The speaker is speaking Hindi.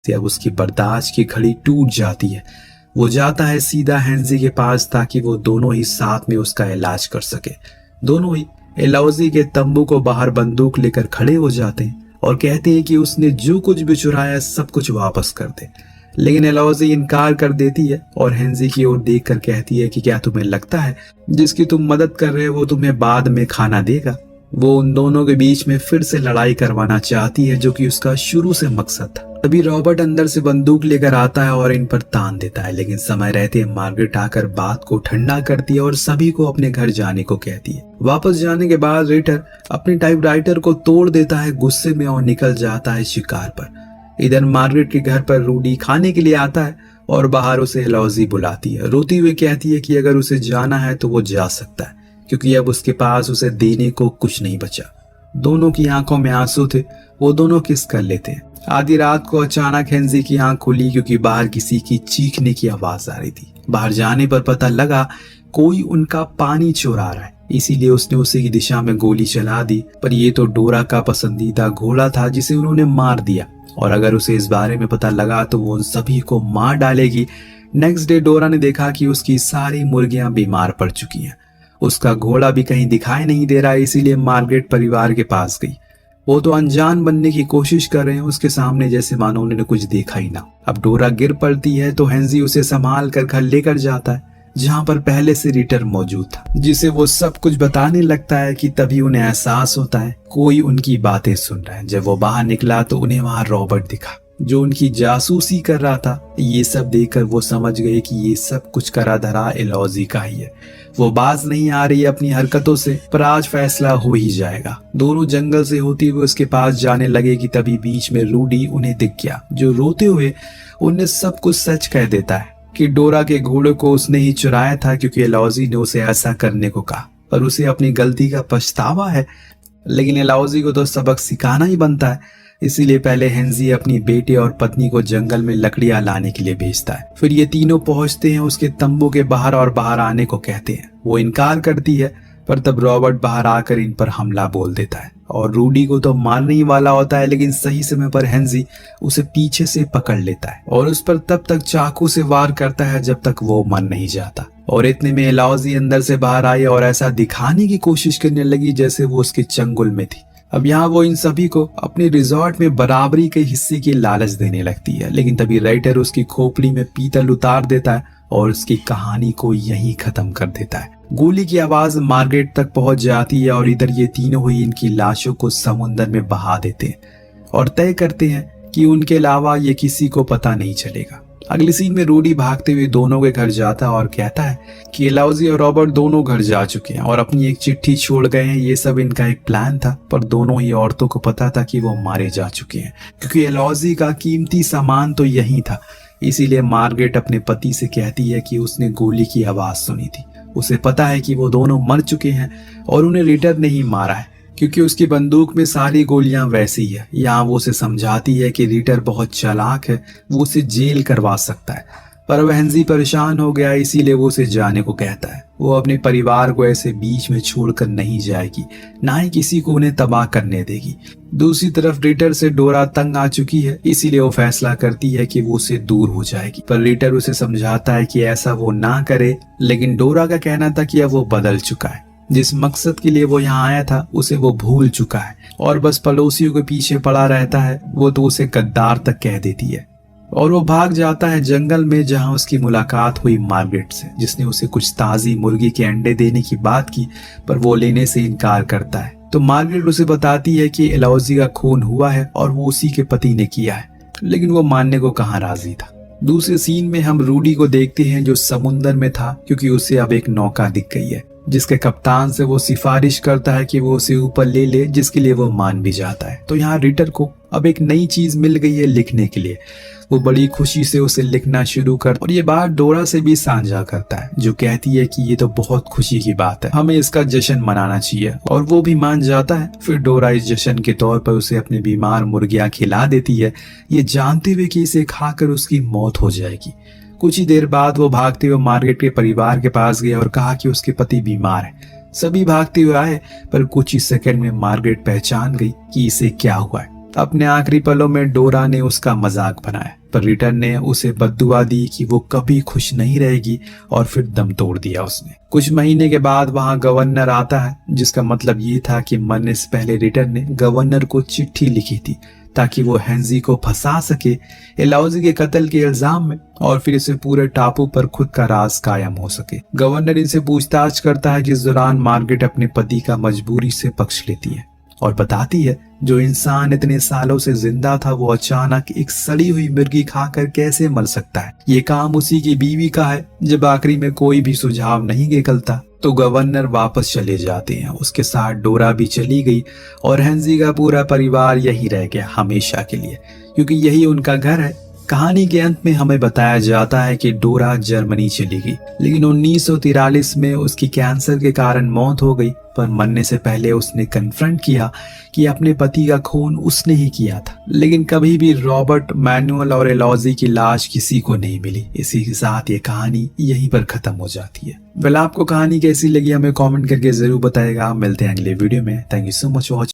अब उसकी बर्दाश्त की घड़ी टूट जाती है। वो जाता है सीधा हेंजी के पास ताकि वो दोनों ही साथ में उसका इलाज कर सके। दोनों ही एलौजी के तंबू को बाहर बंदूक लेकर खड़े हो जाते हैं और कहते हैं कि उसने जो कुछ भी चुराया सब कुछ वापस कर दे। लेकिन एलौजी इनकार कर देती है और हेंजी की ओर देखकर कहती है कि क्या तुम्हें लगता है जिसकी तुम मदद कर रहे हो वो तुम्हें बाद में खाना देगा। वो उन दोनों के बीच में फिर से लड़ाई करवाना चाहती है जो कि उसका शुरू से मकसद था। तभी रॉबर्ट अंदर से बंदूक लेकर आता है और इन पर तान देता है, लेकिन समय रहते मार्गरेट आकर बात को ठंडा करती है और सभी को अपने घर जाने को कहती है। वापस जाने के बाद रिटर अपने टाइपराइटर को तोड़ देता है गुस्से में और निकल जाता है शिकार पर। इधर मार्गरेट के घर पर रूडी खाने के लिए आता है और बाहर उसे एलौजी बुलाती है। रोती हुई कहती है कि अगर उसे जाना है तो वो जा सकता है क्योंकि अब उसके पास उसे देने को कुछ नहीं बचा। दोनों की आंखों में आंसू थे। वो दोनों किस कर लेते हैं। आधी रात को अचानक हेंजी की आंख खुली क्योंकि बाहर किसी की चीखने की आवाज आ रही थी। बाहर जाने पर पता लगा कोई उनका पानी चुरा रहा है, इसीलिए उसने उसी की दिशा में गोली चला दी। पर ये तो डोरा का पसंदीदा घोड़ा था जिसे उन्होंने मार दिया और अगर उसे इस बारे में पता लगा तो वो उन सभी को मार डालेगी। नेक्स्ट डे डोरा ने देखा कि उसकी सारी मुर्गियां बीमार पड़ चुकी हैं। उसका घोड़ा भी कहीं दिखाई नहीं दे रहा, इसीलिए मार्गरेट परिवार के पास गई। वो तो अनजान बनने की कोशिश कर रहे हैं उसके सामने, जैसे मानो उन्होंने कुछ देखा ही ना। अब डोरा गिर पड़ती है तो हेंजी उसे संभाल कर घर लेकर जाता है जहां पर पहले से रिटर मौजूद था, जिसे वो सब कुछ बताने लगता है कि तभी उन्हें एहसास होता है कोई उनकी बातें सुन रहा है। जब वो बाहर निकला तो उन्हें वहां रॉबर्ट दिखा जो उनकी जासूसी कर रहा था। ये सब देखकर वो समझ गए कि ये सब कुछ करा धरा एलौजी का ही है। वो बाज नहीं आ रही अपनी हरकतों से, पर आज फैसला हो ही जाएगा। दोनों जंगल से होती हुए उसके पास जाने लगे कि तभी बीच में रूडी उन्हें दिख गया जो रोते हुए उन्हें सब कुछ सच कह देता है कि डोरा के घोड़े को उसने ही चुराया था क्योंकि एलौजी ने उसे ऐसा करने को कहा, पर उसे अपनी गलती का पछतावा है। लेकिन एलौजी को तो सबक सिखाना ही बनता है, इसीलिए पहले हेंजी अपनी बेटे और पत्नी को जंगल में लकड़ियां लाने के लिए भेजता है। फिर ये तीनों पहुंचते हैं उसके तंबू के बाहर और बाहर आने को कहते हैं। वो इनकार करती है, पर तब रॉबर्ट बाहर आकर इन पर हमला बोल देता है और रूडी को तो मारने ही वाला होता है, लेकिन सही समय पर हेंजी उसे पीछे से पकड़ लेता है और उस पर तब तक चाकू से वार करता है जब तक वो मर नहीं जाता। और इतने में एलौजी अंदर से बाहर आई और ऐसा दिखाने की कोशिश करने लगी जैसे वो उसके चंगुल में थी। अब यहाँ वो इन सभी को अपने रिजॉर्ट में बराबरी के हिस्से की लालच देने लगती है, लेकिन तभी राइटर उसकी खोपड़ी में पीतल उतार देता है और उसकी कहानी को यहीं खत्म कर देता है। गोली की आवाज मार्गरेट तक पहुंच जाती है और इधर ये तीनों ही इनकी लाशों को समुद्र में बहा देते हैं और तय करते हैं कि उनके अलावा ये किसी को पता नहीं चलेगा। अगली सीन में रूडी भागते हुए दोनों के घर जाता है और कहता है कि एलौजी और रॉबर्ट दोनों घर जा चुके हैं और अपनी एक चिट्ठी छोड़ गए हैं। ये सब इनका एक प्लान था, पर दोनों ही औरतों को पता था कि वो मारे जा चुके हैं क्योंकि एलौजी का कीमती सामान तो यही था। इसीलिए मार्गरेट अपने पति से कहती है कि उसने गोली की आवाज सुनी थी। उसे पता है कि वो दोनों मर चुके हैं और उन्हें रिटर ने ही मारा है क्योंकि उसकी बंदूक में सारी गोलियां वैसी है। यहाँ वो उसे समझाती है कि रिटर बहुत चालाक है, वो उसे जेल करवा सकता है, पर अब हेंजी परेशान हो गया, इसीलिए वो उसे जाने को कहता है। वो अपने परिवार को ऐसे बीच में छोड़कर नहीं जाएगी, ना ही किसी को उन्हें तबाह करने देगी। दूसरी तरफ रिटर से डोरा तंग आ चुकी है, इसीलिए वो फैसला करती है कि वो उससे दूर हो जाएगी, पर रिटर उसे समझाता है कि ऐसा वो ना करे। लेकिन डोरा का कहना था कि अब वो बदल चुका है, जिस मकसद के लिए वो यहाँ आया था उसे वो भूल चुका है और बस पड़ोसियों के पीछे पड़ा रहता है। वो तो उसे गद्दार तक कह देती है और वो भाग जाता है जंगल में जहाँ उसकी मुलाकात हुई मार्गरेट से, जिसने उसे कुछ ताजी मुर्गी के अंडे देने की बात की, पर वो लेने से इनकार करता है। तो मार्गरेट उसे बताती है कि एलौजी का खून हुआ है और वो उसी के पति ने किया है, लेकिन वो मानने को कहाँ राजी था। दूसरे सीन में हम रूडी को देखते हैं जो समुंदर में था क्योंकि उसे अब एक नौका दिख गई है जिसके कप्तान से वो सिफारिश करता है कि वो उसे ऊपर ले ले, जिसके लिए वो मान भी जाता है। तो यहाँ रिटर को अब एक नई चीज मिल गई है लिखने के लिए। वो बड़ी खुशी से उसे लिखना शुरू कर और ये बात डोरा से भी साझा करता है जो कहती है कि ये तो बहुत खुशी की बात है, हमें इसका जश्न मनाना चाहिए, और वो भी मान जाता है। फिर डोरा इस जश्न के तौर पर उसे अपनी बीमार मुर्गियां खिला देती है, ये जानते हुए कि इसे खाकर उसकी मौत हो जाएगी। कुछ ही देर बाद वो भागते हुए मार्गरेट के परिवार के पास गया और कहा कि उसके पति बीमार है। सभी भागते हुए आए, पर कुछ ही सेकंड में मार्गरेट पहचान गई कि इसे क्या हुआ है। अपने आखिरी पलों में डोरा ने उसका मजाक बनाया, पर रिटन ने उसे बद्दुआ दी कि वो कभी खुश नहीं रहेगी और फिर दम तोड़ दिया उसने। कुछ महीने के बाद वहां गवर्नर आता है, जिसका मतलब ये था कि मरने से पहले रिटन ने गवर्नर को चिट्ठी लिखी थी ताकि वो हेंजी को फंसा सके एलाउजी के कत्ल के इल्जाम में और फिर इसे पूरे टापू पर खुद का राज कायम हो सके। गवर्नर इनसे पूछताछ करता है, जिस दौरान मार्गरेट अपने पति का मजबूरी से पक्ष लेती है और बताती है जो इंसान इतने सालों से जिंदा था वो अचानक एक सड़ी हुई मुर्गी खाकर कैसे मर सकता है। ये काम उसी की बीवी का है। जब आखिरी में कोई भी सुझाव नहीं निकलता तो गवर्नर वापस चले जाते हैं। उसके साथ डोरा भी चली गई और हेंजी का पूरा परिवार यही रह गया हमेशा के लिए, क्योंकि यही उनका घर है। कहानी के अंत में हमें बताया जाता है कि डोरा जर्मनी चली गई, लेकिन 1943 में उसकी कैंसर के कारण मौत हो गई। पर मरने से पहले उसने कन्फ्रंट किया कि अपने पति का खून उसने ही किया था, लेकिन कभी भी रॉबर्ट, मैनुअल और एलॉजी की लाश किसी को नहीं मिली। इसी के साथ ये कहानी यहीं पर खत्म हो जाती है। वेल, आपको कहानी कैसी लगी हमें कमेंट करके जरूर बताएगा। मिलते हैं अगले वीडियो में। Thank you so much for watching.